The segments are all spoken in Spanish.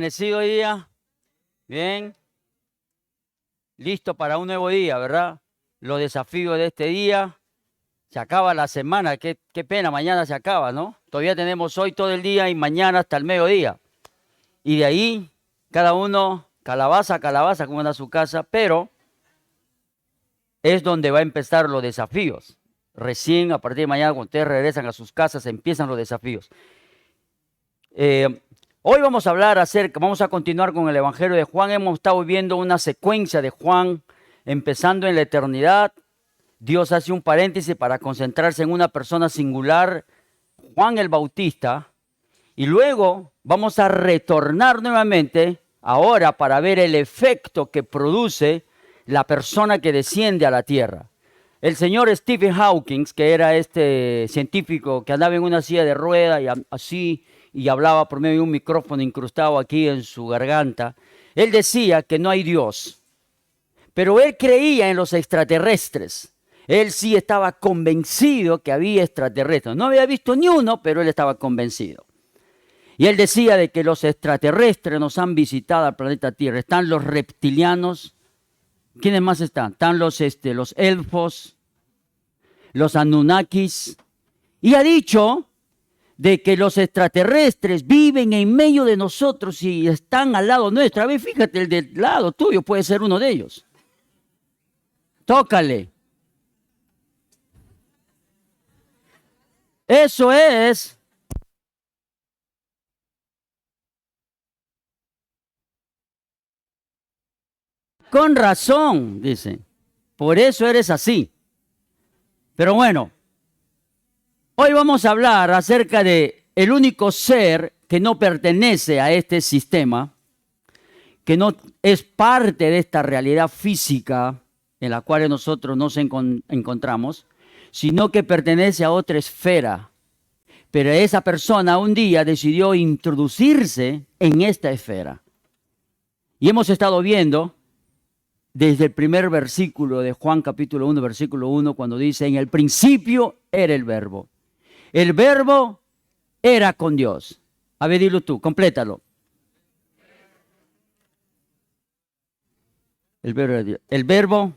Bendecido día, bien, listo para un nuevo día, ¿verdad? Los desafíos de este día, se acaba la semana, qué pena, mañana se acaba, ¿no? Todavía tenemos hoy todo el día y mañana hasta el mediodía. Y de ahí, cada uno, calabaza a calabaza, como anda a su casa, pero es donde va a empezar los desafíos. Recién, a partir de mañana, cuando ustedes regresan a sus casas, empiezan los desafíos. Hoy vamos a hablar vamos a continuar con el Evangelio de Juan. Hemos estado viendo una secuencia de Juan, empezando en la eternidad. Dios hace un paréntesis para concentrarse en una persona singular, Juan el Bautista. Y luego vamos a retornar nuevamente ahora para ver el efecto que produce la persona que desciende a la tierra. El señor Stephen Hawking, que era este científico que andaba en una silla de ruedas y así, y hablaba por medio de un micrófono incrustado aquí en su garganta, él decía que no hay Dios, pero él creía en los extraterrestres. Él sí estaba convencido que había extraterrestres. No había visto ni uno, pero él estaba convencido. Y él decía de que los extraterrestres nos han visitado al planeta Tierra. Están los reptilianos. ¿Quiénes más están? Están los elfos, los Anunnakis. Y ha dicho de que los extraterrestres viven en medio de nosotros y están al lado nuestro. A ver, fíjate, el del lado tuyo puede ser uno de ellos. Tócale. Eso es. Con razón, dice. Por eso eres así. Pero bueno, hoy vamos a hablar acerca de el único ser que no pertenece a este sistema, que no es parte de esta realidad física en la cual nosotros nos encontramos, sino que pertenece a otra esfera. Pero esa persona un día decidió introducirse en esta esfera. Y hemos estado viendo desde el primer versículo de Juan capítulo 1, versículo 1, cuando dice, en el principio era el verbo. El verbo era con Dios. A ver, dilo tú, complétalo. El verbo era Dios. El verbo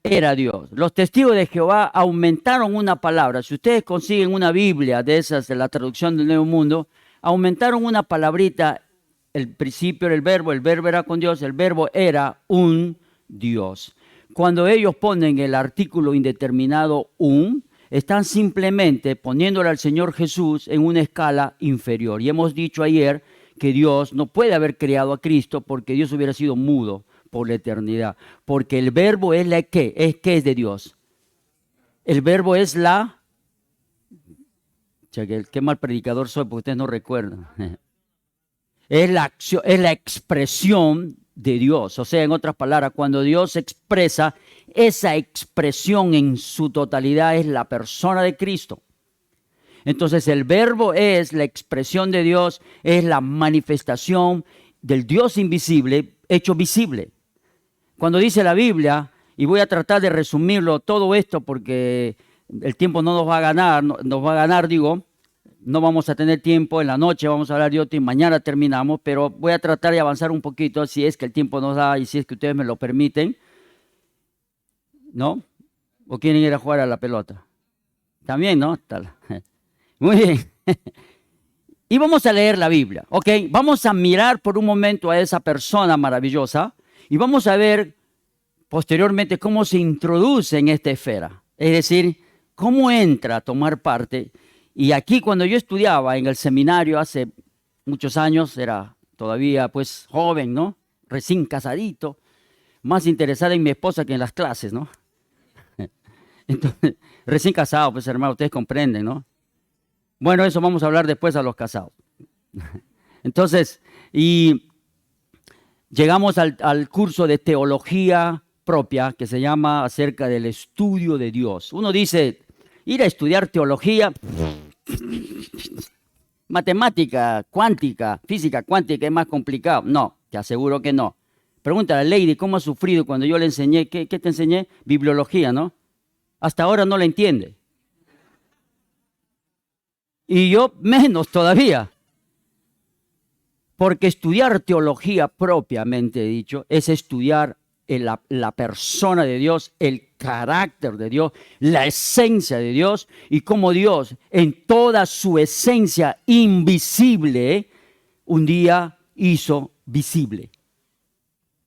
era Dios. Los testigos de Jehová aumentaron una palabra. Si ustedes consiguen una Biblia de esas, de la traducción del Nuevo Mundo, aumentaron una palabrita. El principio era el verbo era con Dios, el verbo era un Dios. Cuando ellos ponen el artículo indeterminado un, están simplemente poniéndole al Señor Jesús en una escala inferior. Y hemos dicho ayer que Dios no puede haber creado a Cristo porque Dios hubiera sido mudo por la eternidad. Porque el verbo es la que es de Dios. El verbo es la... Qué mal predicador soy porque ustedes no recuerdan. Es la acción, es la expresión de Dios. O sea, en otras palabras, cuando Dios expresa, esa expresión en su totalidad es la persona de Cristo. Entonces el verbo es la expresión de Dios, es la manifestación del Dios invisible hecho visible. Cuando dice la Biblia, y voy a tratar de resumirlo todo esto porque el tiempo no nos va a ganar, no vamos a tener tiempo, en la noche vamos a hablar de otro y mañana terminamos, pero voy a tratar de avanzar un poquito si es que el tiempo nos da y si es que ustedes me lo permiten, ¿no? ¿O quieren ir a jugar a la pelota? También, ¿no? Muy bien. Y vamos a leer la Biblia, ¿ok? Vamos a mirar por un momento a esa persona maravillosa y vamos a ver posteriormente cómo se introduce en esta esfera, es decir, cómo entra a tomar parte. Y aquí cuando yo estudiaba en el seminario hace muchos años, era todavía pues joven, ¿no? Recién casadito, más interesada en mi esposa que en las clases, ¿no? Entonces, recién casado, pues hermano, ustedes comprenden, ¿no? Bueno, eso vamos a hablar después a los casados. Entonces, y llegamos al curso de teología propia que se llama acerca del estudio de Dios. Uno dice, ir a estudiar teología, matemática cuántica, física cuántica es más complicado. No, te aseguro que no. Pregúntale a Lady cómo ha sufrido cuando yo le enseñé, ¿qué te enseñé? Bibliología, ¿no? Hasta ahora no la entiende. Y yo menos todavía. Porque estudiar teología propiamente dicho es estudiar la persona de Dios, el carácter de Dios, la esencia de Dios y cómo Dios en toda su esencia invisible un día hizo visible.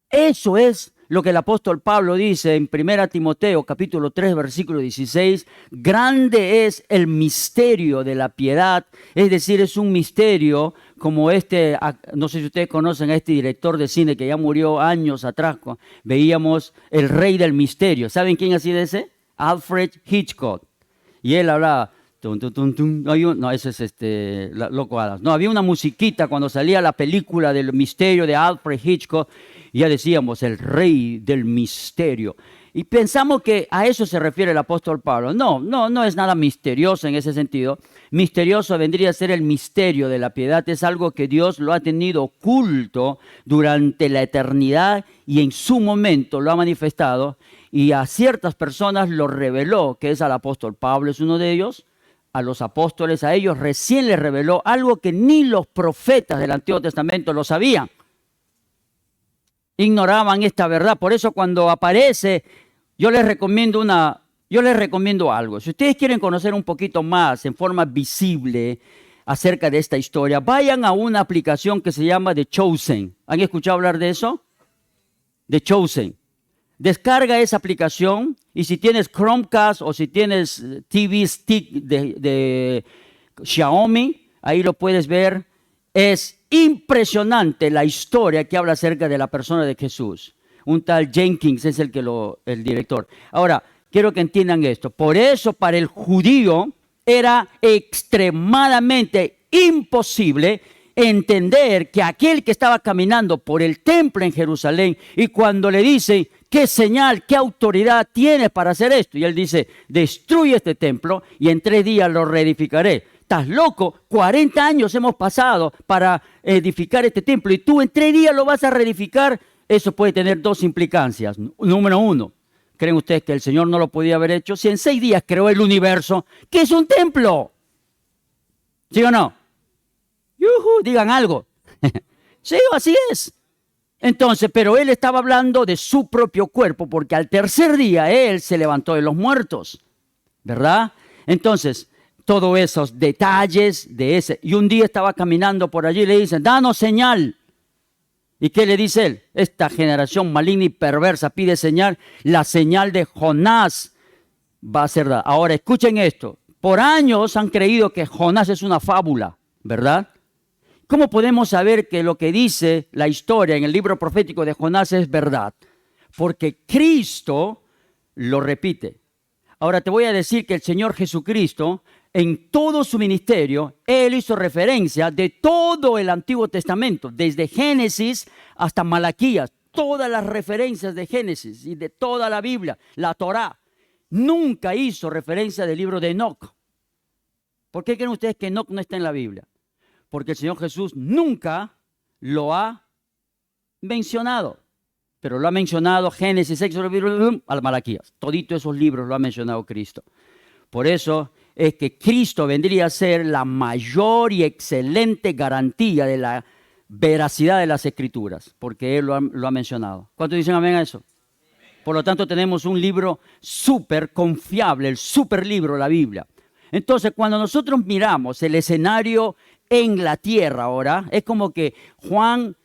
Eso es lo que el apóstol Pablo dice en 1 Timoteo capítulo 3 versículo 16. Grande es el misterio de la piedad, es decir, es un misterio como no sé si ustedes conocen a este director de cine que ya murió años atrás. Veíamos El Rey del Misterio. ¿Saben quién ha sido ese? Alfred Hitchcock. Y él hablaba... Tum, tum, tum, tum. No, ese es Loco Adams. No, había una musiquita cuando salía la película del misterio de Alfred Hitchcock. Y ya decíamos, el rey del misterio. Y pensamos que a eso se refiere el apóstol Pablo. No es nada misterioso en ese sentido. Misterioso vendría a ser el misterio de la piedad. Es algo que Dios lo ha tenido oculto durante la eternidad y en su momento lo ha manifestado. Y a ciertas personas lo reveló, que es al apóstol Pablo, es uno de ellos. A los apóstoles, a ellos recién les reveló algo que ni los profetas del Antiguo Testamento lo sabían. Ignoraban esta verdad. Por eso cuando aparece, yo les recomiendo algo. Si ustedes quieren conocer un poquito más en forma visible acerca de esta historia, vayan a una aplicación que se llama The Chosen. ¿Han escuchado hablar de eso? The Chosen. Descarga esa aplicación y si tienes Chromecast o si tienes TV Stick de Xiaomi, ahí lo puedes ver. Es impresionante la historia que habla acerca de la persona de Jesús. Un tal Jenkins es el director. Ahora, quiero que entiendan esto. Por eso para el judío era extremadamente imposible entender que aquel que estaba caminando por el templo en Jerusalén y cuando le dicen, ¿qué señal, qué autoridad tiene para hacer esto? Y él dice, destruye este templo y en 3 días lo reedificaré. ¿Estás loco? 40 años hemos pasado para edificar este templo y tú en 3 días lo vas a reedificar. Eso puede tener 2 implicancias. Número 1, ¿creen ustedes que el Señor no lo podía haber hecho? Si en 6 días creó el universo, ¿qué es un templo? ¿Sí o no? ¡Yujú! Digan algo. Sí, así es. Entonces, pero él estaba hablando de su propio cuerpo, porque al 3er día él se levantó de los muertos, ¿verdad? Entonces, todos esos detalles de ese. Y un día estaba caminando por allí y le dicen, danos señal. ¿Y qué le dice él? Esta generación maligna y perversa pide señal. La señal de Jonás va a ser dada. Ahora, escuchen esto. Por años han creído que Jonás es una fábula, ¿verdad? ¿Cómo podemos saber que lo que dice la historia en el libro profético de Jonás es verdad? Porque Cristo lo repite. Ahora te voy a decir que el Señor Jesucristo, en todo su ministerio, Él hizo referencia de todo el Antiguo Testamento, desde Génesis hasta Malaquías, todas las referencias de Génesis y de toda la Biblia, la Torá. Nunca hizo referencia del libro de Enoc. ¿Por qué creen ustedes que Enoc no está en la Biblia? Porque el Señor Jesús nunca lo ha mencionado. Pero lo ha mencionado Génesis, Éxodo, al Malaquías. Toditos esos libros lo ha mencionado Cristo. Por eso es que Cristo vendría a ser la mayor y excelente garantía de la veracidad de las Escrituras. Porque Él lo ha mencionado. ¿Cuántos dicen amén a eso? Por lo tanto, tenemos un libro súper confiable, el súper libro, la Biblia. Entonces, cuando nosotros miramos el escenario en la tierra ahora, es como que Juan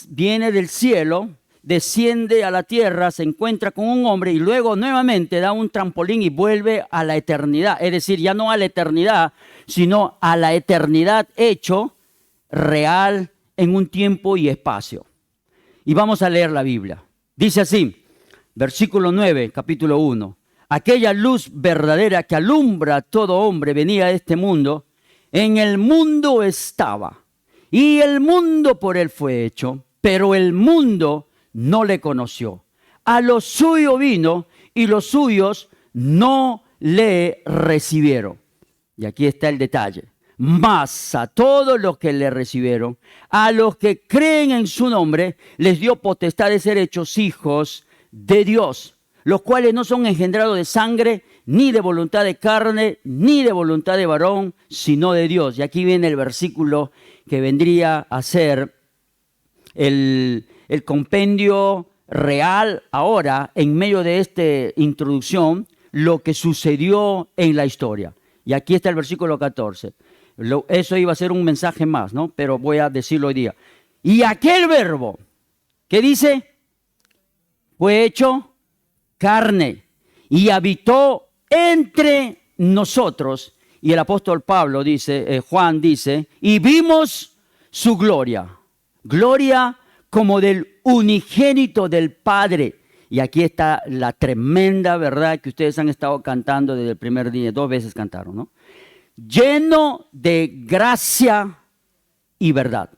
viene del cielo, desciende a la tierra, se encuentra con un hombre y luego nuevamente da un trampolín y vuelve a la eternidad. Es decir, ya no a la eternidad, sino a la eternidad hecho real en un tiempo y espacio. Y vamos a leer la Biblia. Dice así, versículo 9, capítulo 1. Aquella luz verdadera que alumbra a todo hombre venía a este mundo. En el mundo estaba, y el mundo por él fue hecho, pero el mundo no le conoció. A lo suyo vino, y los suyos no le recibieron. Y aquí está el detalle. Mas a todos los que le recibieron, a los que creen en su nombre, les dio potestad de ser hechos hijos de Dios, los cuales no son engendrados de sangre, ni de voluntad de carne, ni de voluntad de varón, sino de Dios. Y aquí viene el versículo que vendría a ser el compendio real ahora, en medio de esta introducción, lo que sucedió en la historia. Y aquí está el versículo 14. Eso iba a ser un mensaje más, ¿no? Pero voy a decirlo hoy día. Y aquel verbo, ¿qué dice? Fue hecho carne y habitó entre nosotros. Y el apóstol Pablo dice, Juan dice, y vimos su gloria. Gloria como del unigénito del Padre. Y aquí está la tremenda verdad que ustedes han estado cantando desde el primer día. 2 veces cantaron, ¿no? Lleno de gracia y verdad.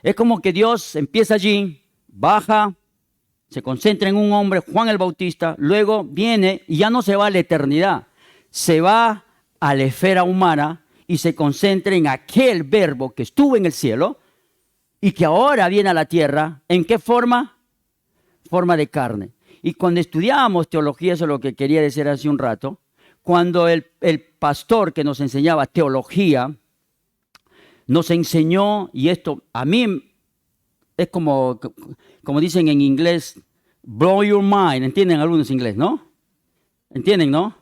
Es como que Dios empieza allí, baja, se concentra en un hombre, Juan el Bautista, luego viene y ya no se va a la eternidad, se va a la esfera humana y se concentra en aquel verbo que estuvo en el cielo y que ahora viene a la tierra. ¿En qué forma? Forma de carne. Y cuando estudiábamos teología, eso es lo que quería decir hace un rato, cuando el pastor que nos enseñaba teología nos enseñó, y esto a mí es como dicen en inglés, blow your mind. ¿Entienden algunos inglés, no? ¿Entienden, no?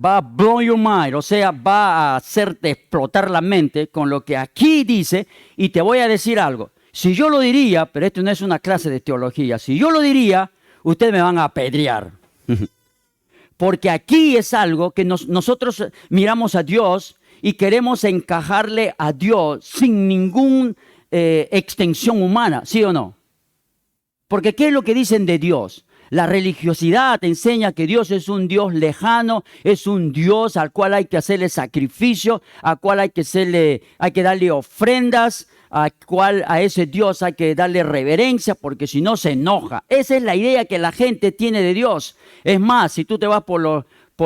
Va a blow your mind, o sea, va a hacerte explotar la mente con lo que aquí dice. Y te voy a decir algo. Si yo lo diría, pero esto no es una clase de teología, si yo lo diría, ustedes me van a apedrear. Porque aquí es algo que nosotros miramos a Dios y queremos encajarle a Dios sin ninguna extensión humana, ¿sí o no? Porque ¿qué es lo que dicen de Dios? La religiosidad enseña que Dios es un Dios lejano, es un Dios al cual hay que hacerle sacrificio, al cual hay que darle ofrendas, a ese Dios hay que darle reverencia, porque si no se enoja. Esa es la idea que la gente tiene de Dios. Es más, si tú te vas por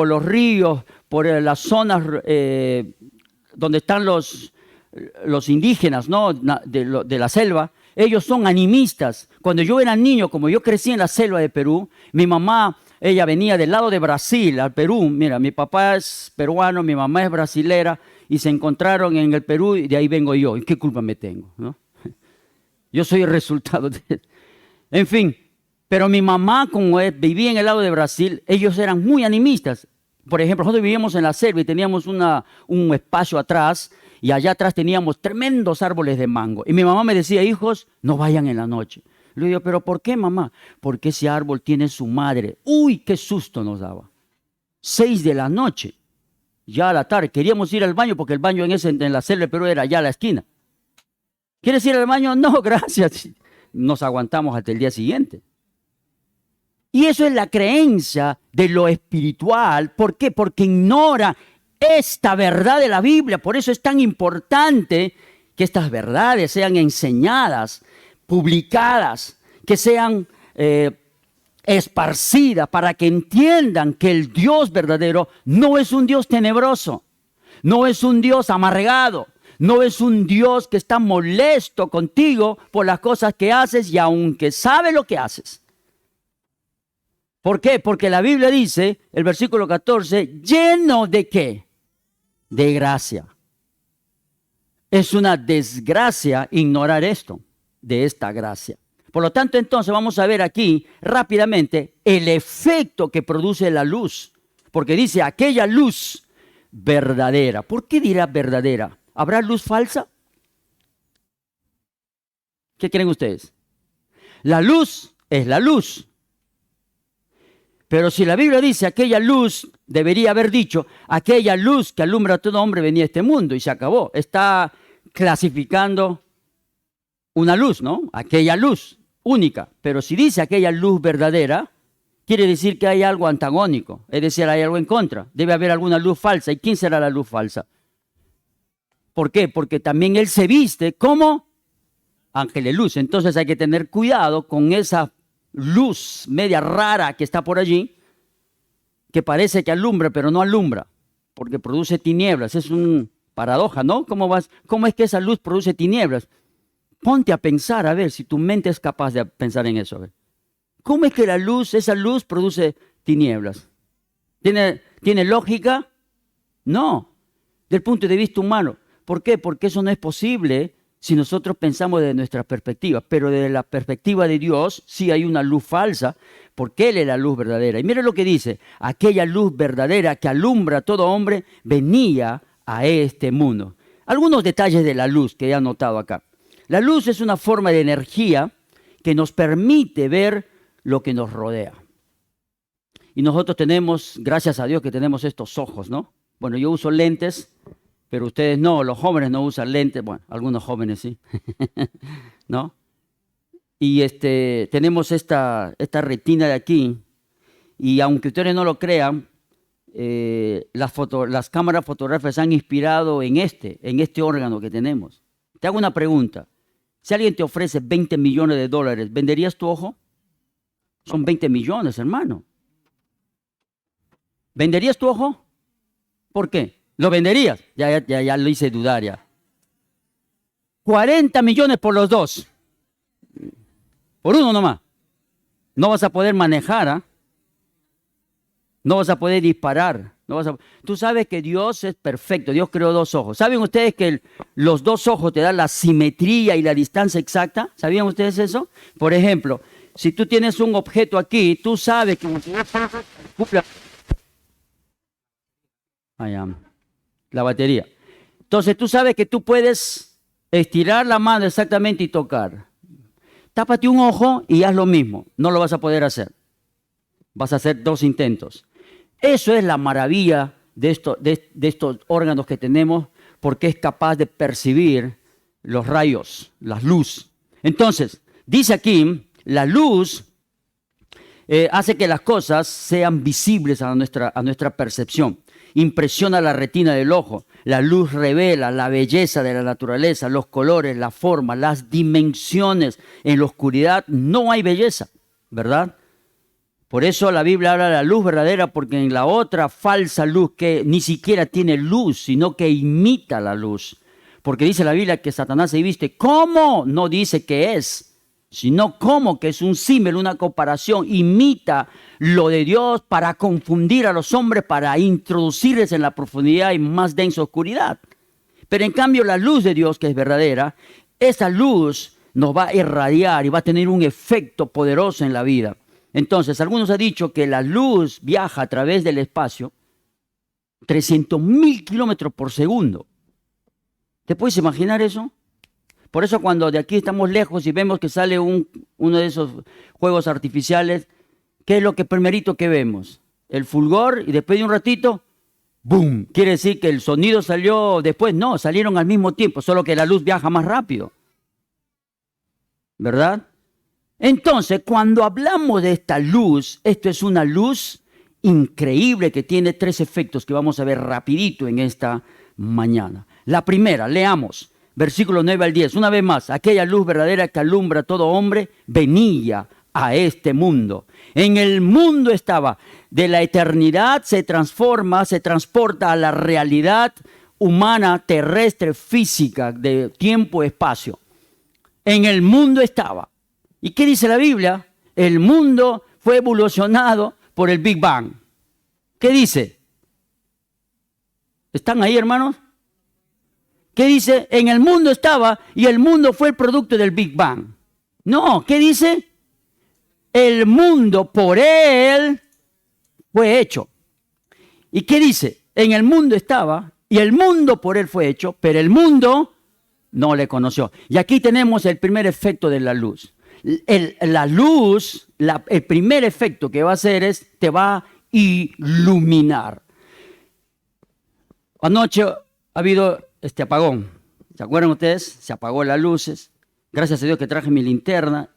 los ríos, por las zonas donde están los indígenas, ¿no? de la selva, ellos son animistas. Cuando yo era niño, como yo crecí en la selva de Perú, mi mamá, ella venía del lado de Brasil, al Perú. Mira, mi papá es peruano, mi mamá es brasilera, y se encontraron en el Perú y de ahí vengo yo. ¿Y qué culpa me tengo, no? Yo soy el resultado de... En fin, pero mi mamá, como vivía en el lado de Brasil, ellos eran muy animistas. Por ejemplo, nosotros vivíamos en la selva y teníamos un espacio atrás, y allá atrás teníamos tremendos árboles de mango. Y mi mamá me decía, hijos, no vayan en la noche. Le digo, ¿pero por qué, mamá? Porque ese árbol tiene su madre. Uy, qué susto nos daba. 6 de la noche, ya a la tarde. Queríamos ir al baño porque el baño en la selva de Perú era allá a la esquina. ¿Quieres ir al baño? No, gracias. Nos aguantamos hasta el día siguiente. Y eso es la creencia de lo espiritual. ¿Por qué? Porque ignora esta verdad de la Biblia. Por eso es tan importante que estas verdades sean enseñadas, publicadas, que sean esparcidas, para que entiendan que el Dios verdadero no es un Dios tenebroso, no es un Dios amargado, no es un Dios que está molesto contigo por las cosas que haces y aunque sabe lo que haces. ¿Por qué? Porque la Biblia dice, el versículo 14, lleno de ¿qué? De gracia. Es una desgracia ignorar esto, de esta gracia. Por lo tanto, entonces vamos a ver aquí rápidamente el efecto que produce la luz. Porque dice aquella luz verdadera. ¿Por qué dirá verdadera? ¿Habrá luz falsa? ¿Qué creen ustedes? La luz es la luz. Pero si la Biblia dice aquella luz, debería haber dicho aquella luz que alumbra a todo hombre venía a este mundo y se acabó. Está clasificando una luz, ¿no? Aquella luz única. Pero si dice aquella luz verdadera, quiere decir que hay algo antagónico. Es decir, hay algo en contra. Debe haber alguna luz falsa. ¿Y quién será la luz falsa? ¿Por qué? Porque también él se viste como ángel de luz. Entonces hay que tener cuidado con esa luz media rara que está por allí, que parece que alumbra, pero no alumbra, porque produce tinieblas. Es una paradoja, ¿no? ¿Cómo es que esa luz produce tinieblas? Ponte a pensar, a ver si tu mente es capaz de pensar en eso. A ver. ¿Cómo es que esa luz produce tinieblas? ¿Tiene lógica? No, del punto de vista humano. ¿Por qué? Porque eso no es posible si nosotros pensamos desde nuestra perspectiva, pero desde la perspectiva de Dios sí hay una luz falsa, porque Él es la luz verdadera. Y mire lo que dice, aquella luz verdadera que alumbra a todo hombre venía a este mundo. Algunos detalles de la luz que he anotado acá. La luz es una forma de energía que nos permite ver lo que nos rodea. Y nosotros tenemos, gracias a Dios que tenemos estos ojos, ¿no? Bueno, yo uso lentes, pero ustedes no, los jóvenes no usan lentes, bueno, algunos jóvenes sí, ¿no? Y tenemos esta retina de aquí, y aunque ustedes no lo crean, las cámaras fotográficas se han inspirado en este órgano que tenemos. Te hago una pregunta. Si alguien te ofrece $20 millones, ¿venderías tu ojo? Son 20 millones, hermano. ¿Venderías tu ojo? ¿Por qué? ¿Lo venderías? Ya lo hice dudar ya. 40 millones por los dos. Por uno nomás. No vas a poder manejar, ¿ah? No vas a poder disparar. Tú sabes que Dios es perfecto. Dios creó dos ojos. ¿Saben ustedes que los dos ojos te dan la simetría y la distancia exacta? ¿Sabían ustedes eso? Por ejemplo, si tú tienes un objeto aquí, tú sabes que... La batería. Entonces tú sabes que tú puedes estirar la mano exactamente y tocar. Tápate un ojo y haz lo mismo. No lo vas a poder hacer. Vas a hacer 2 intentos. Eso es la maravilla de estos órganos que tenemos, porque es capaz de percibir los rayos, la luz. Entonces, dice aquí, la luz hace que las cosas sean visibles a nuestra percepción. Impresiona la retina del ojo. La luz revela la belleza de la naturaleza, los colores, la forma, las dimensiones. En la oscuridad no hay belleza, ¿verdad? Por eso la Biblia habla de la luz verdadera, porque en la otra falsa luz que ni siquiera tiene luz, sino que imita la luz. Porque dice la Biblia que Satanás se viste. ¿Cómo? No dice que es, sino como que es un símil, una comparación. Imita lo de Dios para confundir a los hombres, para introducirles en la profundidad y más densa oscuridad. Pero en cambio la luz de Dios, que es verdadera, esa luz nos va a irradiar y va a tener un efecto poderoso en la vida. Entonces, algunos han dicho que la luz viaja a través del espacio 300.000 kilómetros por segundo. ¿Te puedes imaginar eso? Por eso cuando de aquí estamos lejos y vemos que sale uno de esos juegos artificiales, ¿qué es lo que primerito que vemos? El fulgor, y después de un ratito, ¡boom! Quiere decir que el sonido salió después. No, salieron al mismo tiempo, solo que la luz viaja más rápido. ¿Verdad? Entonces, cuando hablamos de esta luz, esto es una luz increíble que tiene 3 efectos que vamos a ver rapidito en esta mañana. La primera, leamos, versículo 9 al 10. Una vez más, aquella luz verdadera que alumbra a todo hombre venía a este mundo. En el mundo estaba, de la eternidad se transporta a la realidad humana, terrestre, física, de tiempo, espacio. En el mundo estaba. ¿Y qué dice la Biblia? El mundo fue evolucionado por el Big Bang. ¿Qué dice? ¿Están ahí, hermanos? ¿Qué dice? En el mundo estaba y el mundo fue el producto del Big Bang. No, ¿qué dice? El mundo por él fue hecho. ¿Y qué dice? En el mundo estaba y el mundo por él fue hecho, pero el mundo no le conoció. Y aquí tenemos el primer efecto de la luz. La luz, el primer efecto que va a hacer es, te va a iluminar. Anoche ha habido este apagón. ¿Se acuerdan ustedes? Se apagó las luces. Gracias a Dios que traje mi linterna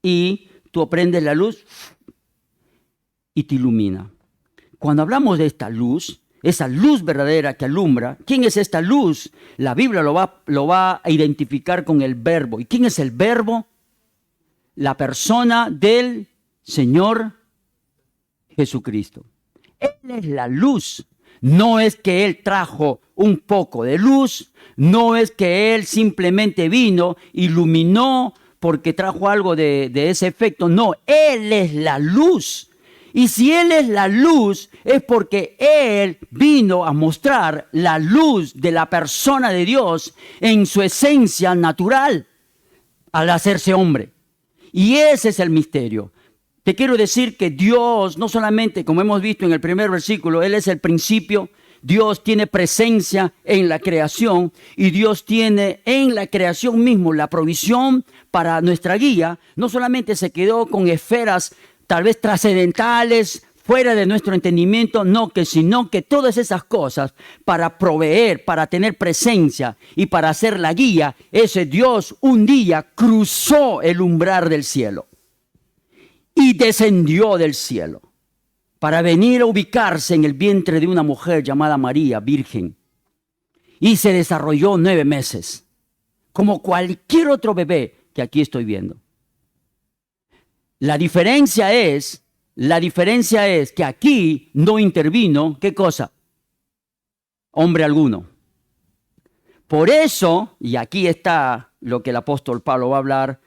y tú prendes la luz y te ilumina. Cuando hablamos de esta luz, esa luz verdadera que alumbra, ¿quién es esta luz? La Biblia lo va a identificar con el verbo. ¿Y quién es el verbo? La persona del Señor Jesucristo. Él es la luz. No es que Él trajo un poco de luz, no es que Él simplemente vino, iluminó porque trajo algo de ese efecto. No, Él es la luz. Y si Él es la luz, es porque Él vino a mostrar la luz de la persona de Dios en su esencia natural al hacerse hombre. Y ese es el misterio. Te quiero decir que Dios, no solamente, como hemos visto en el primer versículo, Él es el principio. Dios tiene presencia en la creación y Dios tiene en la creación mismo la provisión para nuestra guía. No solamente se quedó con esferas tal vez trascendentales, fuera de nuestro entendimiento, sino que todas esas cosas para proveer, para tener presencia y para hacer la guía, ese Dios un día cruzó el umbral del cielo y descendió del cielo para venir a ubicarse en el vientre de una mujer llamada María, virgen. Y se desarrolló 9 meses, como cualquier otro bebé que aquí estoy viendo. La diferencia es que aquí no intervino, ¿qué cosa? Hombre alguno. Por eso, y aquí está lo que el apóstol Pablo va a hablar,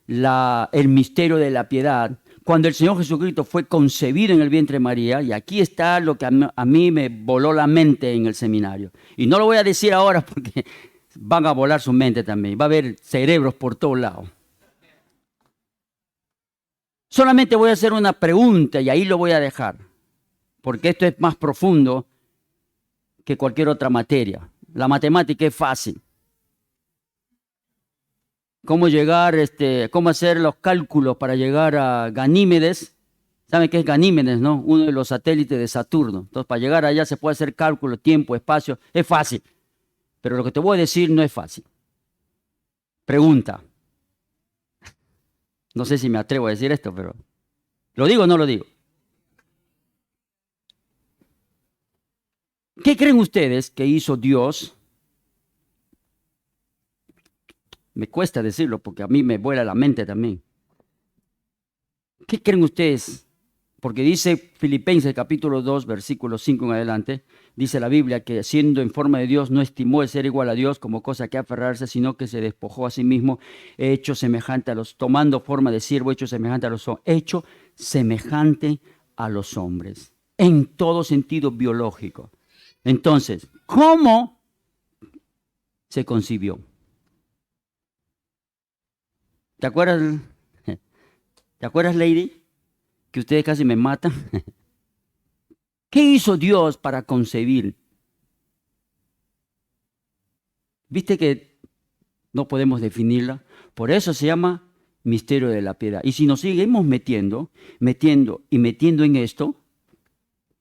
el misterio de la piedad, cuando el Señor Jesucristo fue concebido en el vientre de María, y aquí está lo que a mí me voló la mente en el seminario. Y no lo voy a decir ahora porque van a volar su mente también, va a haber cerebros por todos lados. Solamente voy a hacer una pregunta y ahí lo voy a dejar, porque esto es más profundo que cualquier otra materia. La matemática es fácil. Cómo hacer los cálculos para llegar a Ganímedes. ¿Saben qué es Ganímedes, no? Uno de los satélites de Saturno. Entonces, para llegar allá se puede hacer cálculo, tiempo, espacio. Es fácil. Pero lo que te voy a decir no es fácil. Pregunta. No sé si me atrevo a decir esto, pero ¿lo digo o no lo digo? ¿Qué creen ustedes que hizo Dios? Me cuesta decirlo porque a mí me vuela la mente también. ¿Qué creen ustedes? Porque dice Filipenses capítulo 2, versículo 5 en adelante, dice la Biblia que siendo en forma de Dios no estimó el ser igual a Dios como cosa que aferrarse, sino que se despojó a sí mismo, hecho semejante a tomando forma de siervo, hecho semejante a los hombres, en todo sentido biológico. Entonces, ¿cómo se concibió? ¿Te acuerdas? ¿Te acuerdas, Lady? Que ustedes casi me matan. ¿Qué hizo Dios para concebir? ¿Viste que no podemos definirla? Por eso se llama misterio de la piedad. Y si nos seguimos metiendo en esto,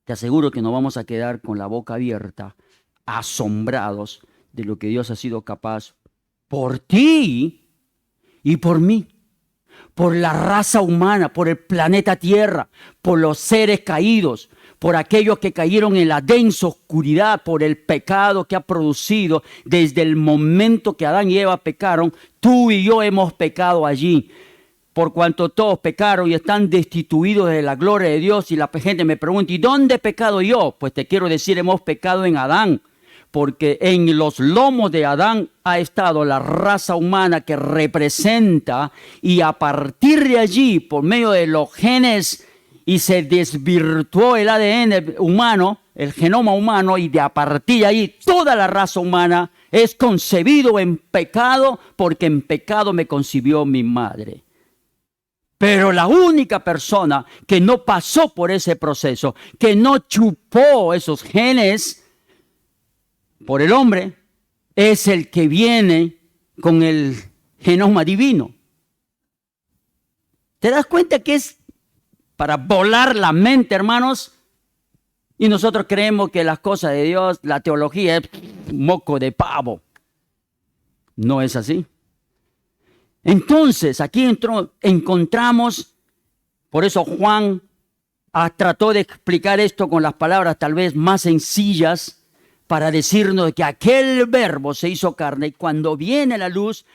te aseguro que nos vamos a quedar con la boca abierta, asombrados de lo que Dios ha sido capaz por ti y por mí, por la raza humana, por el planeta Tierra, por los seres caídos, por aquellos que cayeron en la densa oscuridad, por el pecado que ha producido desde el momento que Adán y Eva pecaron. Tú y yo hemos pecado allí. Por cuanto todos pecaron y están destituidos de la gloria de Dios. Y la gente me pregunta, ¿y dónde he pecado yo? Pues te quiero decir, hemos pecado en Adán. Porque en los lomos de Adán ha estado la raza humana que representa, y a partir de allí, por medio de los genes, y se desvirtuó el ADN humano, el genoma humano, y de a partir de ahí toda la raza humana es concebido en pecado, porque en pecado me concibió mi madre. Pero la única persona que no pasó por ese proceso, que no chupó esos genes por el hombre, es el que viene con el genoma divino. ¿Te das cuenta que es para volar la mente, hermanos? Y nosotros creemos que las cosas de Dios, la teología es moco de pavo. No es así. Entonces, aquí encontramos, por eso Juan trató de explicar esto con las palabras tal vez más sencillas, para decirnos que aquel verbo se hizo carne y cuando viene la luz,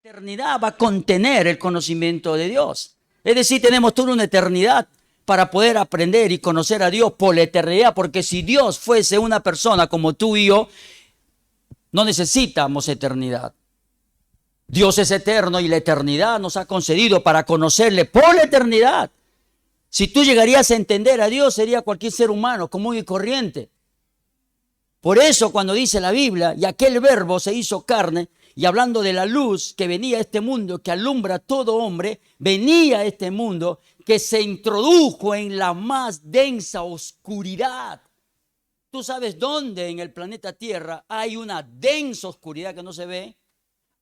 eternidad va a contener el conocimiento de Dios. Es decir, tenemos toda una eternidad para poder aprender y conocer a Dios por la eternidad, porque si Dios fuese una persona como tú y yo, no necesitamos eternidad. Dios es eterno y la eternidad nos ha concedido para conocerle por la eternidad. Si tú llegarías a entender a Dios, sería cualquier ser humano común y corriente. Por eso cuando dice la Biblia, y aquel verbo se hizo carne, y hablando de la luz que venía a este mundo, que alumbra a todo hombre, venía a este mundo que se introdujo en la más densa oscuridad. ¿Tú sabes dónde en el planeta Tierra hay una densa oscuridad que no se ve?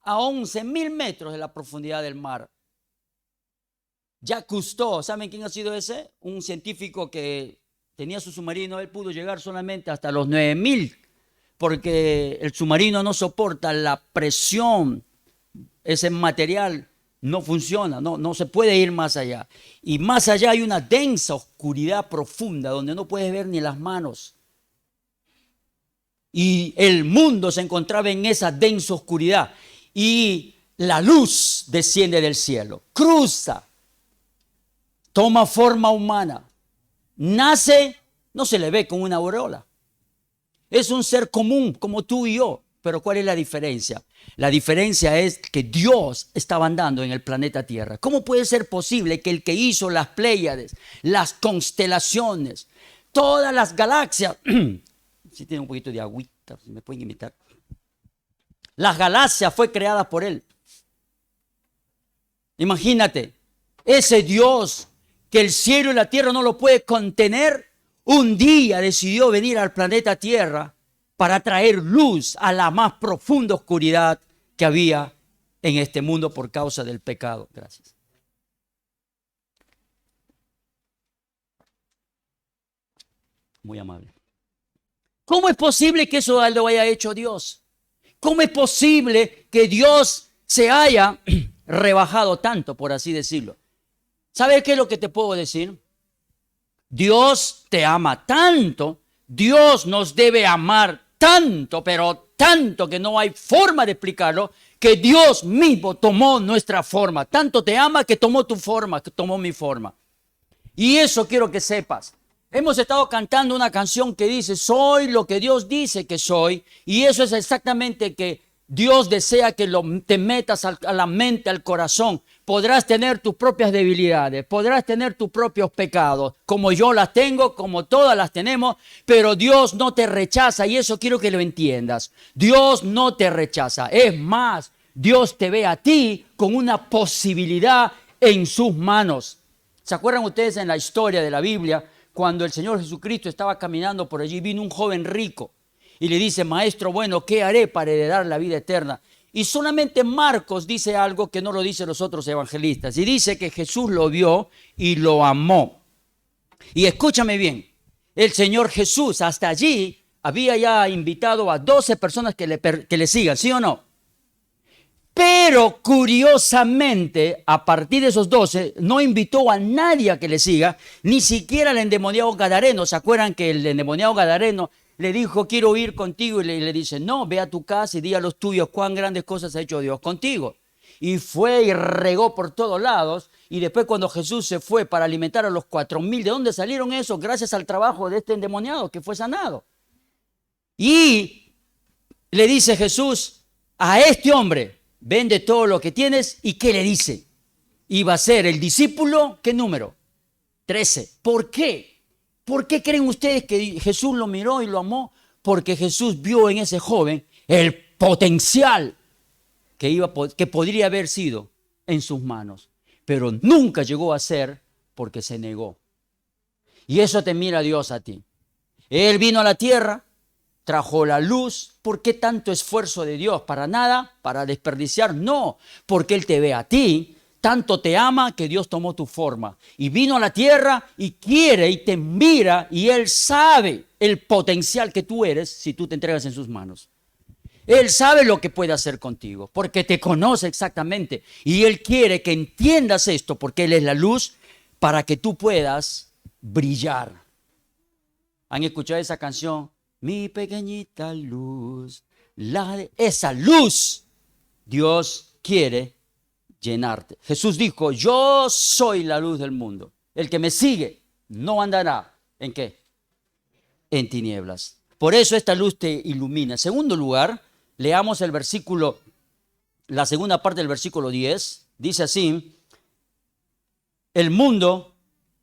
A 11.000 metros de la profundidad del mar. Jacques Cousteau, ¿saben quién ha sido ese? Un científico que tenía su submarino, él pudo llegar solamente hasta los 9.000, porque el submarino no soporta la presión, ese material no funciona, no se puede ir más allá. Y más allá hay una densa oscuridad profunda donde no puedes ver ni las manos. Y el mundo se encontraba en esa densa oscuridad. Y la luz desciende del cielo, cruza, toma forma humana, nace, no se le ve con una aureola. Es un ser común como tú y yo, pero ¿cuál es la diferencia? La diferencia es que Dios estaba andando en el planeta Tierra. ¿Cómo puede ser posible que el que hizo las Pléyades, las constelaciones, todas las galaxias, si tiene un poquito de agüita, si me pueden imitar, las galaxias fue creada por él? Imagínate, ese Dios que el cielo y la tierra no lo puede contener, un día decidió venir al planeta Tierra para traer luz a la más profunda oscuridad que había en este mundo por causa del pecado. Gracias. Muy amable. ¿Cómo es posible que eso lo haya hecho Dios? ¿Cómo es posible que Dios se haya rebajado tanto, por así decirlo? ¿Sabes qué es lo que te puedo decir? Dios te ama tanto, Dios nos debe amar tanto, pero tanto que no hay forma de explicarlo, que Dios mismo tomó nuestra forma. Tanto te ama que tomó tu forma, que tomó mi forma. Y eso quiero que sepas. Hemos estado cantando una canción que dice, soy lo que Dios dice que soy, y eso es exactamente que Dios desea que te metas a la mente, al corazón. Podrás tener tus propias debilidades, podrás tener tus propios pecados, como yo las tengo, como todas las tenemos, pero Dios no te rechaza, y eso quiero que lo entiendas. Dios no te rechaza, es más, Dios te ve a ti con una posibilidad en sus manos. ¿Se acuerdan ustedes en la historia de la Biblia, cuando el Señor Jesucristo estaba caminando por allí, vino un joven rico y le dice, maestro, bueno, ¿qué haré para heredar la vida eterna? Y solamente Marcos dice algo que no lo dicen los otros evangelistas. Y dice que Jesús lo vio y lo amó. Y escúchame bien, el Señor Jesús hasta allí había ya invitado a 12 personas que le sigan, ¿sí o no? Pero curiosamente, a partir de esos 12, no invitó a nadie a que le siga, ni siquiera al endemoniado gadareno. ¿Se acuerdan que el endemoniado gadareno le dijo, quiero ir contigo? Y le dice, no, ve a tu casa y di a los tuyos cuán grandes cosas ha hecho Dios contigo. Y fue y regó por todos lados. Y después cuando Jesús se fue para alimentar a los 4.000, ¿de dónde salieron esos? Gracias al trabajo de este endemoniado que fue sanado. Y le dice Jesús a este hombre, vende todo lo que tienes. ¿Y qué le dice? Iba a ser el discípulo, ¿qué número? 13. ¿Por qué? ¿Por qué creen ustedes que Jesús lo miró y lo amó? Porque Jesús vio en ese joven el potencial que podría haber sido en sus manos. Pero nunca llegó a ser porque se negó. Y eso te mira Dios a ti. Él vino a la tierra, trajo la luz. ¿Por qué tanto esfuerzo de Dios? ¿Para nada? ¿Para desperdiciar? No, porque Él te ve a ti. Tanto te ama que Dios tomó tu forma y vino a la tierra y quiere y te mira y Él sabe el potencial que tú eres si tú te entregas en sus manos. Él sabe lo que puede hacer contigo porque te conoce exactamente y Él quiere que entiendas esto porque Él es la luz para que tú puedas brillar. ¿Han escuchado esa canción? Mi pequeñita luz, esa luz Dios quiere llenarte. Jesús dijo, yo soy la luz del mundo. El que me sigue no andará, ¿en qué? En tinieblas. Por eso esta luz te ilumina. En segundo lugar, leamos el versículo, la segunda parte del versículo 10. Dice así, el mundo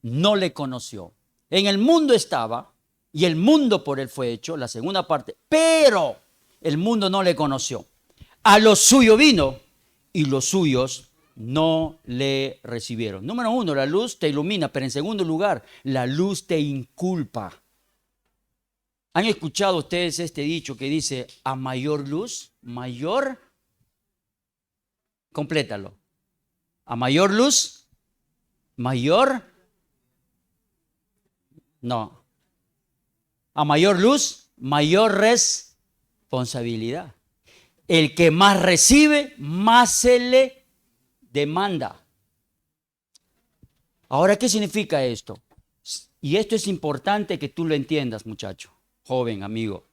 no le conoció. En el mundo estaba y el mundo por él fue hecho, la segunda parte, pero el mundo no le conoció. A lo suyo vino y los suyos no le recibieron. Número uno, la luz te ilumina, pero en segundo lugar, la luz te inculpa. ¿Han escuchado ustedes este dicho que dice, a mayor luz, mayor? Complétalo. A mayor luz, mayor. No. A mayor luz, mayor responsabilidad. El que más recibe, más se le demanda. Ahora, ¿qué significa esto? Y esto es importante que tú lo entiendas, muchacho, joven, amigo,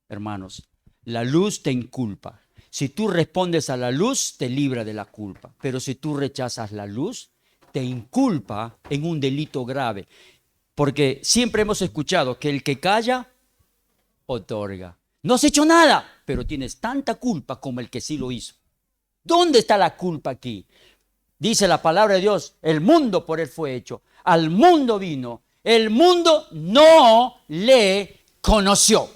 hermanos. La luz te inculpa. Si tú respondes a la luz, te libra de la culpa. Pero si tú rechazas la luz, te inculpa en un delito grave. Porque siempre hemos escuchado que el que calla, otorga. No has hecho nada, pero tienes tanta culpa como el que sí lo hizo. ¿Dónde está la culpa aquí? Dice la palabra de Dios, el mundo por él fue hecho. Al mundo vino, el mundo no le conoció.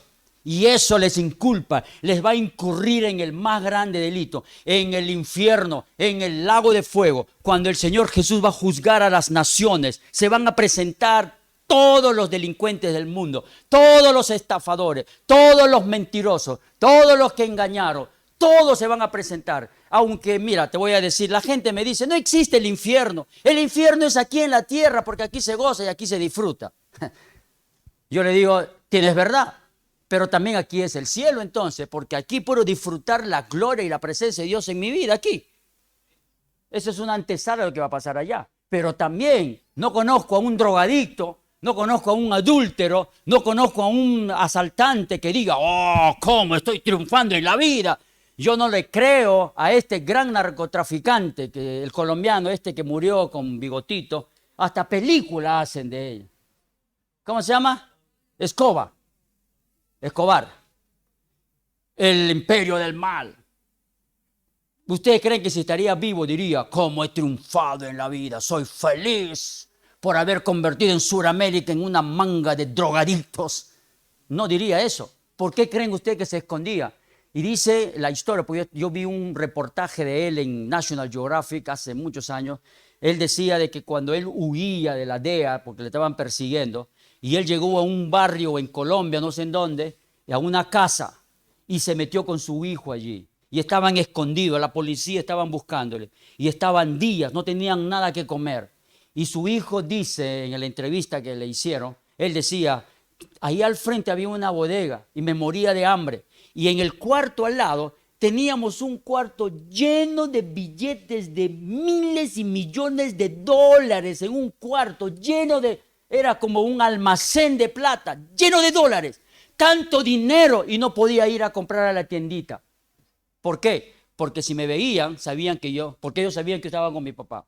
Y eso les inculpa, les va a incurrir en el más grande delito, en el infierno, en el lago de fuego. Cuando el Señor Jesús va a juzgar a las naciones, se van a presentar todos los delincuentes del mundo, todos los estafadores, todos los mentirosos, todos los que engañaron, todos se van a presentar. Aunque, mira, te voy a decir, la gente me dice, no existe el infierno es aquí en la tierra porque aquí se goza y aquí se disfruta. Yo le digo, tienes verdad, pero también aquí es el cielo entonces, porque aquí puedo disfrutar la gloria y la presencia de Dios en mi vida aquí. Eso es una antesala de lo que va a pasar allá. Pero también no conozco a un drogadicto, no conozco a un adúltero, no conozco a un asaltante que diga, oh, ¿cómo estoy triunfando en la vida? Yo no le creo a este gran narcotraficante, que el colombiano este que murió con bigotito, hasta película hacen de él. ¿Cómo se llama? Escobar. El imperio del mal. ¿Ustedes creen que si estaría vivo diría, cómo he triunfado en la vida, soy feliz por haber convertido en Sudamérica en una manga de drogadictos? No diría eso. ¿Por qué creen ustedes que se escondía? Y dice la historia, porque yo vi un reportaje de él en National Geographic hace muchos años. Él decía de que cuando él huía de la DEA, porque le estaban persiguiendo, y él llegó a un barrio en Colombia, no sé en dónde, a una casa, y se metió con su hijo allí. Y estaban escondidos, la policía estaban buscándole. Y estaban días, no tenían nada que comer. Y su hijo dice, en la entrevista que le hicieron, él decía, ahí al frente había una bodega y me moría de hambre. Y en el cuarto al lado teníamos un cuarto lleno de billetes de miles y millones de dólares en un cuarto lleno de... Era como un almacén de plata, lleno de dólares. Tanto dinero y no podía ir a comprar a la tiendita. ¿Por qué? Porque si me veían, porque ellos sabían que estaba con mi papá.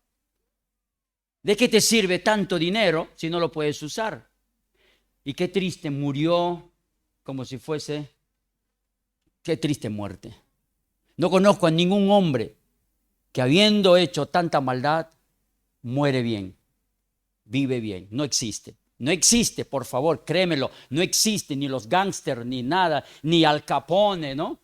¿De qué te sirve tanto dinero si no lo puedes usar? Y qué triste, murió como si fuese, qué triste muerte. No conozco a ningún hombre que habiendo hecho tanta maldad, muere bien, vive bien. No existe. No existe, por favor, créemelo. No existe ni los gángsters, ni nada, ni Al Capone, ¿no?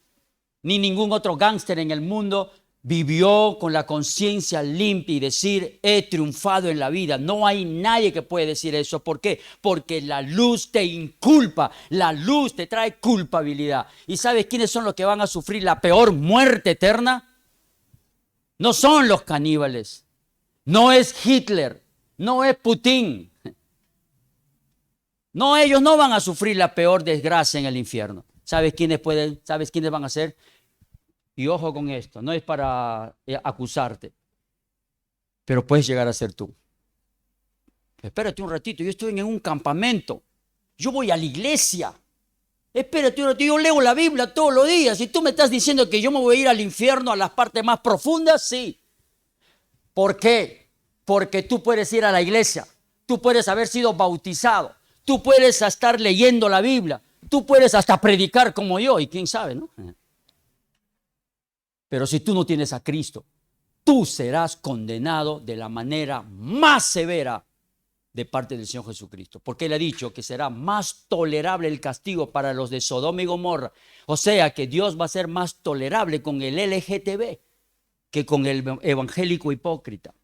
Ni ningún otro gángster en el mundo vivió con la conciencia limpia y decir, he triunfado en la vida. No hay nadie que puede decir eso. ¿Por qué? Porque la luz te inculpa, la luz te trae culpabilidad. ¿Y sabes quiénes son los que van a sufrir la peor muerte eterna? No son los caníbales, no es Hitler, no es Putin. No, ellos no van a sufrir la peor desgracia en el infierno. ¿Sabes quiénes van a ser? Y ojo con esto, no es para acusarte, pero puedes llegar a ser tú. Espérate un ratito, yo estoy en un campamento, yo voy a la iglesia, Espérate, yo leo la Biblia todos los días y tú me estás diciendo que yo me voy a ir al infierno, a las partes más profundas. Sí. ¿Por qué? Porque tú puedes ir a la iglesia, tú puedes haber sido bautizado, tú puedes estar leyendo la Biblia, tú puedes hasta predicar como yo y quién sabe, ¿no? Pero si tú no tienes a Cristo, tú serás condenado de la manera más severa de parte del Señor Jesucristo, porque Él ha dicho que será más tolerable el castigo para los de Sodoma y Gomorra. O sea que Dios va a ser más tolerable con el LGTB que con el evangélico hipócrita.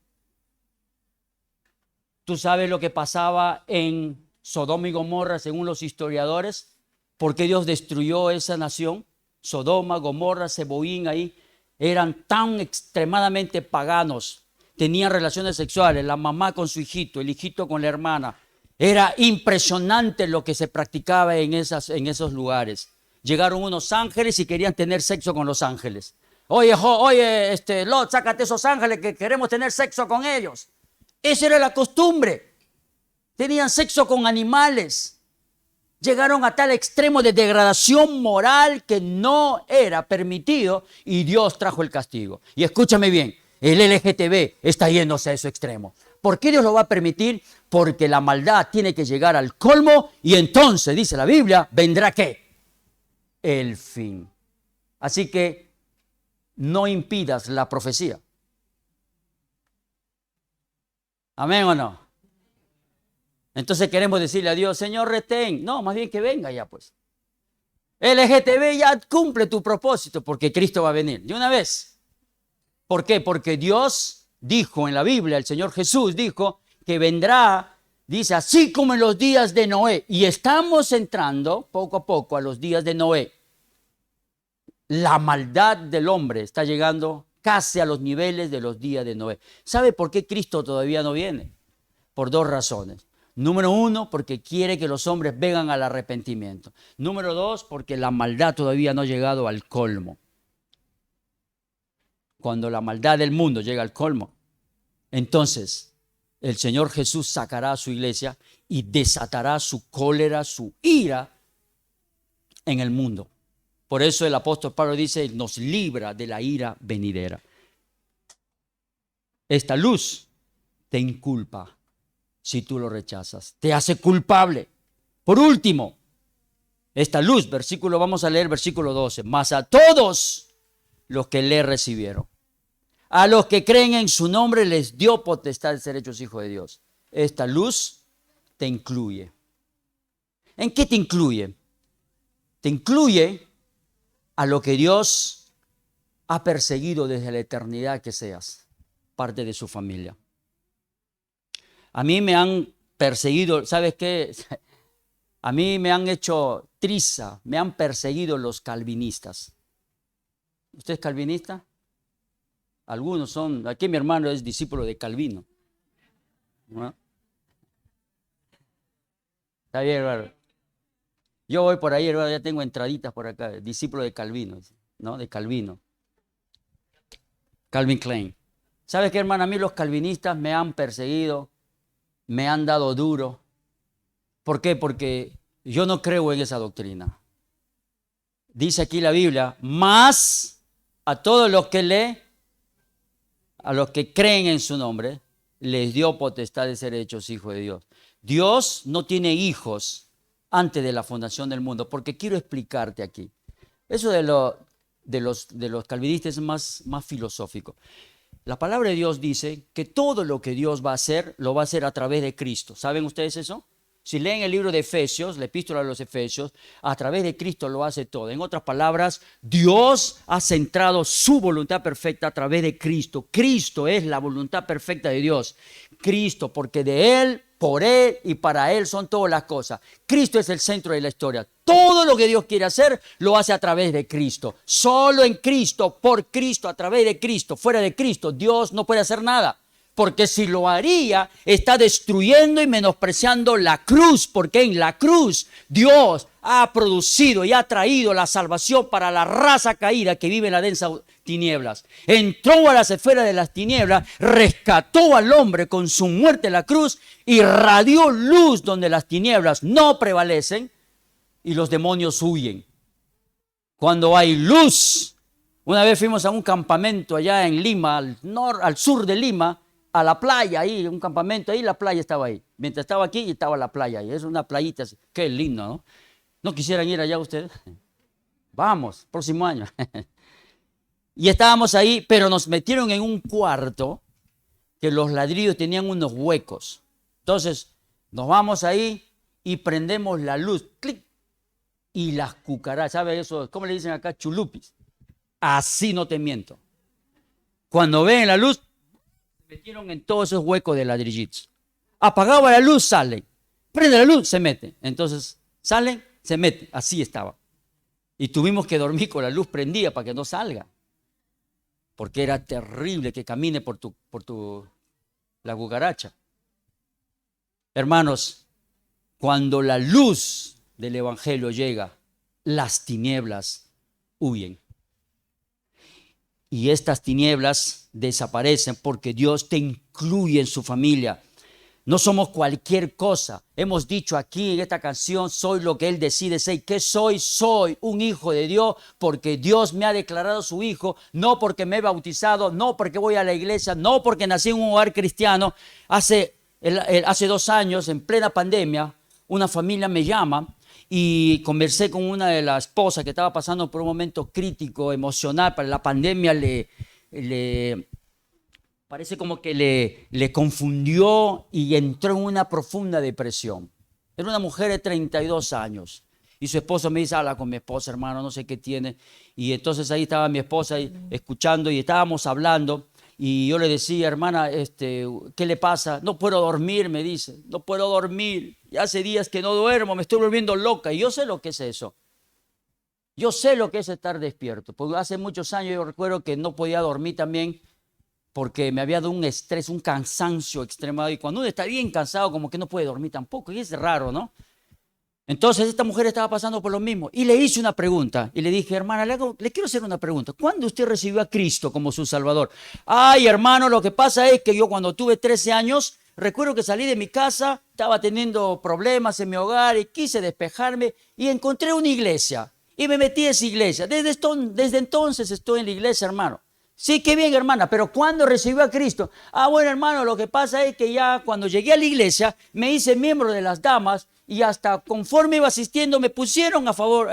¿Tú sabes lo que pasaba en Sodoma y Gomorra según los historiadores? ¿Por qué Dios destruyó esa nación? Sodoma, Gomorra, Zeboín, ahí eran tan extremadamente paganos. Tenían relaciones sexuales, la mamá con su hijito, el hijito con la hermana. Era impresionante lo que se practicaba en esos lugares. Llegaron unos ángeles y querían tener sexo con los ángeles. Oye, Lot, sácate esos ángeles que queremos tener sexo con ellos. Esa era la costumbre. Tenían sexo con animales. Llegaron a tal extremo de degradación moral que no era permitido y Dios trajo el castigo. Y escúchame bien, el LGTB está yéndose a ese extremo. ¿Por qué Dios lo va a permitir? Porque la maldad tiene que llegar al colmo y entonces, dice la Biblia, ¿vendrá qué? El fin. Así que no impidas la profecía. ¿Amén o no? Entonces queremos decirle a Dios, Señor, retén. No, más bien que venga ya pues. LGTB ya cumple tu propósito porque Cristo va a venir de una vez. ¿Por qué? Porque Dios dijo en la Biblia, el Señor Jesús dijo que vendrá, dice, así como en los días de Noé. Y estamos entrando poco a poco a los días de Noé. La maldad del hombre está llegando casi a los niveles de los días de Noé. ¿Sabe por qué Cristo todavía no viene? Por dos razones. Número uno, porque quiere que los hombres vengan al arrepentimiento. Número dos, porque la maldad todavía no ha llegado al colmo. Cuando la maldad del mundo llega al colmo, entonces el Señor Jesús sacará a su iglesia y desatará su cólera, su ira en el mundo. Por eso el apóstol Pablo dice, nos libra de la ira venidera. Esta luz te inculpa si tú lo rechazas, te hace culpable. Por último, esta luz, vamos a leer versículo 12, mas a todos los que le recibieron, a los que creen en su nombre les dio potestad de ser hechos hijos de Dios. Esta luz te incluye. ¿En qué te incluye? Te incluye a lo que Dios ha perseguido desde la eternidad que seas parte de su familia. A mí me han perseguido, ¿sabes qué? A mí me han hecho triza, me han perseguido los calvinistas. ¿Usted es calvinista? Algunos son, aquí mi hermano es discípulo de Calvino. ¿No? Está bien, hermano. Yo voy por ahí, hermano, ya tengo entraditas por acá, discípulo de Calvino, ¿no? De Calvino. Calvin Klein. ¿Sabes qué, hermano? A mí los calvinistas me han perseguido, me han dado duro. ¿Por qué? Porque yo no creo en esa doctrina. Dice aquí la Biblia, más a todos los que a los que creen en su nombre, les dio potestad de ser hechos hijos de Dios. Dios no tiene hijos antes de la fundación del mundo, porque quiero explicarte aquí. Eso de los calvinistas es más filosófico. La palabra de Dios dice que todo lo que Dios va a hacer, lo va a hacer a través de Cristo. ¿Saben ustedes eso? Si leen el libro de Efesios, la epístola a los Efesios, a través de Cristo lo hace todo. En otras palabras, Dios ha centrado su voluntad perfecta a través de Cristo. Cristo es la voluntad perfecta de Dios. Cristo, porque de Él, por Él y para Él son todas las cosas. Cristo es el centro de la historia. Todo lo que Dios quiere hacer, lo hace a través de Cristo. Solo en Cristo, por Cristo, a través de Cristo. Fuera de Cristo, Dios no puede hacer nada. Porque si lo haría, está destruyendo y menospreciando la cruz, porque en la cruz Dios ha producido y ha traído la salvación para la raza caída que vive en las densas tinieblas. Entró a las esferas de las tinieblas, rescató al hombre con su muerte en la cruz, irradió luz donde las tinieblas no prevalecen, y los demonios huyen. Cuando hay luz, una vez fuimos a un campamento allá en Lima, al sur de Lima, a la playa, ahí, un campamento, ahí la playa estaba ahí. Mientras estaba aquí, estaba la playa ahí. Es una playita así. Qué lindo, ¿no? ¿No quisieran ir allá ustedes? Vamos, próximo año. Y estábamos ahí, pero nos metieron en un cuarto que los ladrillos tenían unos huecos. Entonces, nos vamos ahí y prendemos la luz. ¡Clic! Y las cucarachas, ¿sabes eso? ¿Cómo le dicen acá? Chulupis. Así no te miento. Cuando ven la luz, se metieron en todos esos huecos de ladrillitos. Apagaba la luz, salen. Prende la luz, se meten. Entonces, salen, se meten. Así estaba. Y tuvimos que dormir con la luz prendida para que no salga. Porque era terrible que camine por la cucaracha. Hermanos, cuando la luz del evangelio llega, las tinieblas huyen. Y estas tinieblas desaparecen porque Dios te incluye en su familia. No somos cualquier cosa. Hemos dicho aquí en esta canción, soy lo que Él decide ser. ¿Qué soy? Soy un hijo de Dios porque Dios me ha declarado su hijo, no porque me he bautizado, no porque voy a la iglesia, no porque nací en un hogar cristiano. Hace 2 años, en plena pandemia, una familia me llama y conversé con una de las esposas que estaba pasando por un momento crítico, emocional. Para la pandemia parece como que le confundió y entró en una profunda depresión. Era una mujer de 32 años. Y su esposo me dice, habla con mi esposa, hermano, no sé qué tiene. Y entonces ahí estaba mi esposa escuchando y estábamos hablando. Y yo le decía, hermana, ¿qué le pasa? No puedo dormir, me dice. No puedo dormir. Ya hace días que no duermo, me estoy volviendo loca. Y yo sé lo que es eso. Yo sé lo que es estar despierto. Porque hace muchos años yo recuerdo que no podía dormir también, porque me había dado un estrés, un cansancio extremado. Y cuando uno está bien cansado, como que no puede dormir tampoco. Y es raro, ¿no? Entonces esta mujer estaba pasando por lo mismo. Y le hice una pregunta. Y le dije, hermana, le quiero hacer una pregunta. ¿Cuándo usted recibió a Cristo como su Salvador? Ay, hermano, lo que pasa es que yo cuando tuve 13 años, recuerdo que salí de mi casa, estaba teniendo problemas en mi hogar y quise despejarme y encontré una iglesia. Y me metí a esa iglesia. Desde entonces estoy en la iglesia, hermano. Sí, qué bien, hermana, pero ¿cuándo recibió a Cristo? Ah, bueno, hermano, lo que pasa es que ya cuando llegué a la iglesia me hice miembro de las damas y hasta conforme iba asistiendo me pusieron a favor,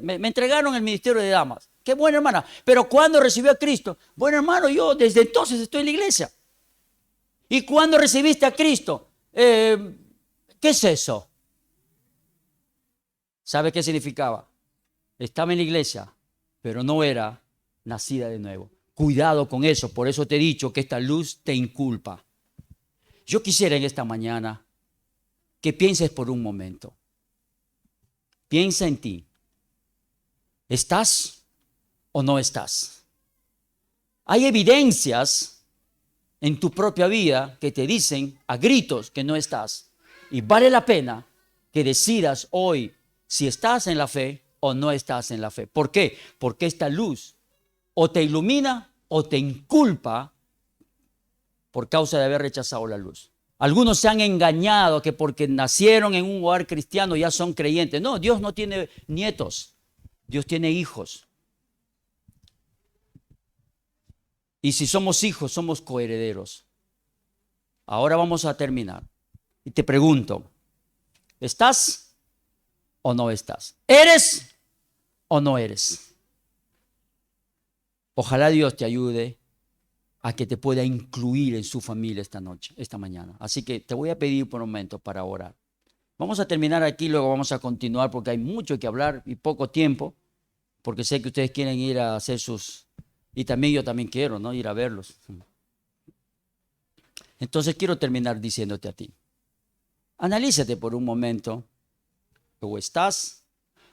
me entregaron el ministerio de damas. Qué bueno, hermana, pero ¿cuándo recibió a Cristo? Bueno, hermano, yo desde entonces estoy en la iglesia. ¿Y cuándo recibiste a Cristo? ¿Qué es eso? ¿Sabe qué significaba? Estaba en la iglesia, pero no era nacida de nuevo. Cuidado con eso, por eso te he dicho que esta luz te inculpa. Yo quisiera en esta mañana que pienses por un momento. Piensa en ti. ¿Estás o no estás? Hay evidencias en tu propia vida que te dicen a gritos que no estás. Y vale la pena que decidas hoy si estás en la fe o no estás en la fe. ¿Por qué? Porque esta luz o te ilumina o te inculpa por causa de haber rechazado la luz. Algunos se han engañado que porque nacieron en un hogar cristiano ya son creyentes. No, Dios no tiene nietos, Dios tiene hijos. Y si somos hijos, somos coherederos. Ahora vamos a terminar. Y te pregunto, ¿estás o no estás? ¿Eres o no eres? Ojalá Dios te ayude a que te pueda incluir en su familia esta mañana. Así que te voy a pedir por un momento para orar. Vamos a terminar aquí, luego vamos a continuar porque hay mucho que hablar y poco tiempo, porque sé que ustedes quieren ir a hacer y también yo también quiero, ¿no? Ir a verlos. Entonces quiero terminar diciéndote a ti. Analízate por un momento, o estás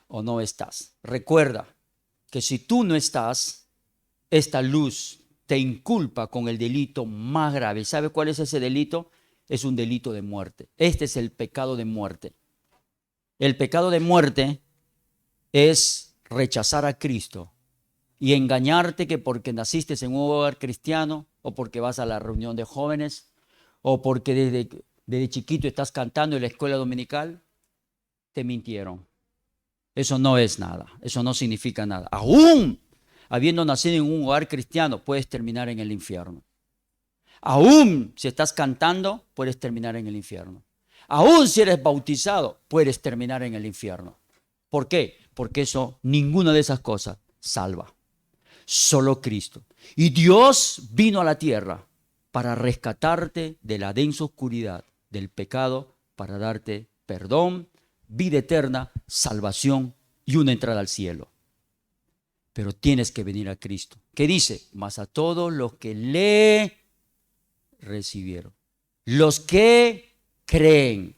o no estás. Recuerda que si tú no estás, esta luz te inculpa con el delito más grave. ¿Sabe cuál es ese delito? Es un delito de muerte. Este es el pecado de muerte. El pecado de muerte es rechazar a Cristo y engañarte que porque naciste en un hogar cristiano o porque vas a la reunión de jóvenes o porque desde chiquito estás cantando en la escuela dominical, te mintieron. Eso no es nada, eso no significa nada. Aún habiendo nacido en un hogar cristiano, puedes terminar en el infierno. Aún si estás cantando, puedes terminar en el infierno. Aún si eres bautizado, puedes terminar en el infierno. ¿Por qué? Porque ninguna de esas cosas salva. Solo Cristo. Y Dios vino a la tierra para rescatarte de la densa oscuridad del pecado, para darte perdón, vida eterna, salvación y una entrada al cielo. Pero tienes que venir a Cristo. ¿Qué dice? Mas a todos los que le recibieron. Los que creen.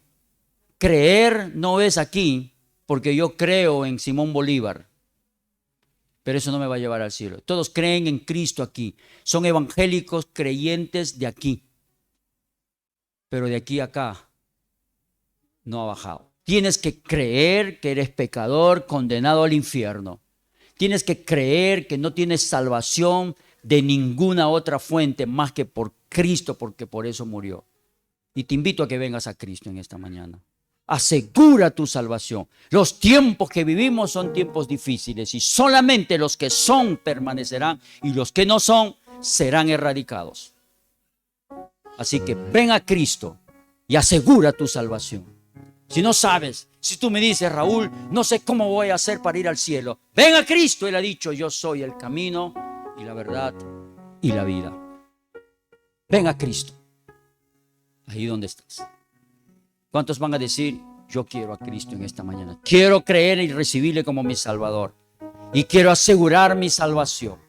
Creer no es aquí porque yo creo en Simón Bolívar. Pero eso no me va a llevar al cielo. Todos creen en Cristo aquí. Son evangélicos creyentes de aquí. Pero de aquí a acá no ha bajado. Tienes que creer que eres pecador condenado al infierno. Tienes que creer que no tienes salvación de ninguna otra fuente más que por Cristo, porque por eso murió. Y te invito a que vengas a Cristo en esta mañana. Asegura tu salvación. Los tiempos que vivimos son tiempos difíciles y solamente los que son permanecerán y los que no son serán erradicados. Así que ven a Cristo y asegura tu salvación. Si no sabes, si tú me dices, Raúl, no sé cómo voy a hacer para ir al cielo, ven a Cristo. Él ha dicho, yo soy el camino y la verdad y la vida. Ven a Cristo, ahí donde estás. ¿Cuántos van a decir, yo quiero a Cristo en esta mañana? Quiero creer y recibirle como mi Salvador. Y quiero asegurar mi salvación,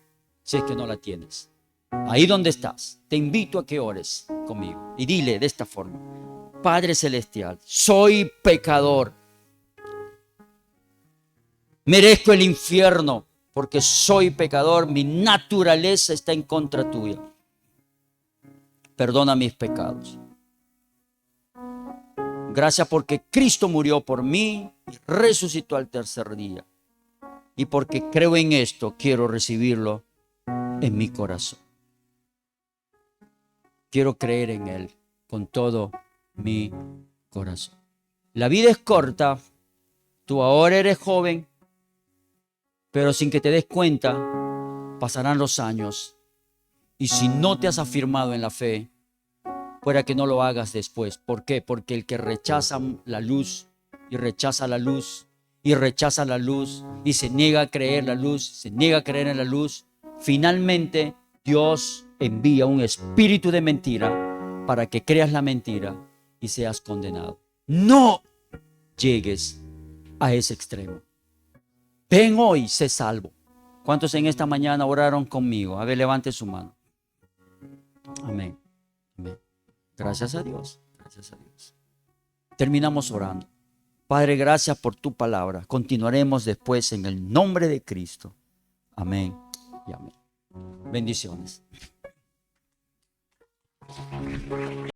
si es que no la tienes. Ahí donde estás, te invito a que ores conmigo y dile de esta forma: Padre Celestial, soy pecador. Merezco el infierno porque soy pecador. Mi naturaleza está en contra tuya. Perdona mis pecados. Gracias porque Cristo murió por mí y resucitó al tercer día. Y porque creo en esto, quiero recibirlo en mi corazón. Quiero creer en Él con todo mi corazón. La vida es corta. Tú ahora eres joven, pero sin que te des cuenta, pasarán los años. Y si no te has afirmado en la fe, pueda que no lo hagas después. ¿Por qué? Porque el que rechaza la luz y rechaza la luz y rechaza la luz y se niega a creer la luz, se niega a creer en la luz, finalmente Dios envía un espíritu de mentira para que creas la mentira y seas condenado. No llegues a ese extremo. Ven hoy, sé salvo. ¿Cuántos en esta mañana oraron conmigo? A ver, levante su mano. Amén. Amén. Gracias a Dios. Gracias a Dios. Terminamos orando. Padre, gracias por tu palabra. Continuaremos después en el nombre de Cristo. Amén y amén. Bendiciones.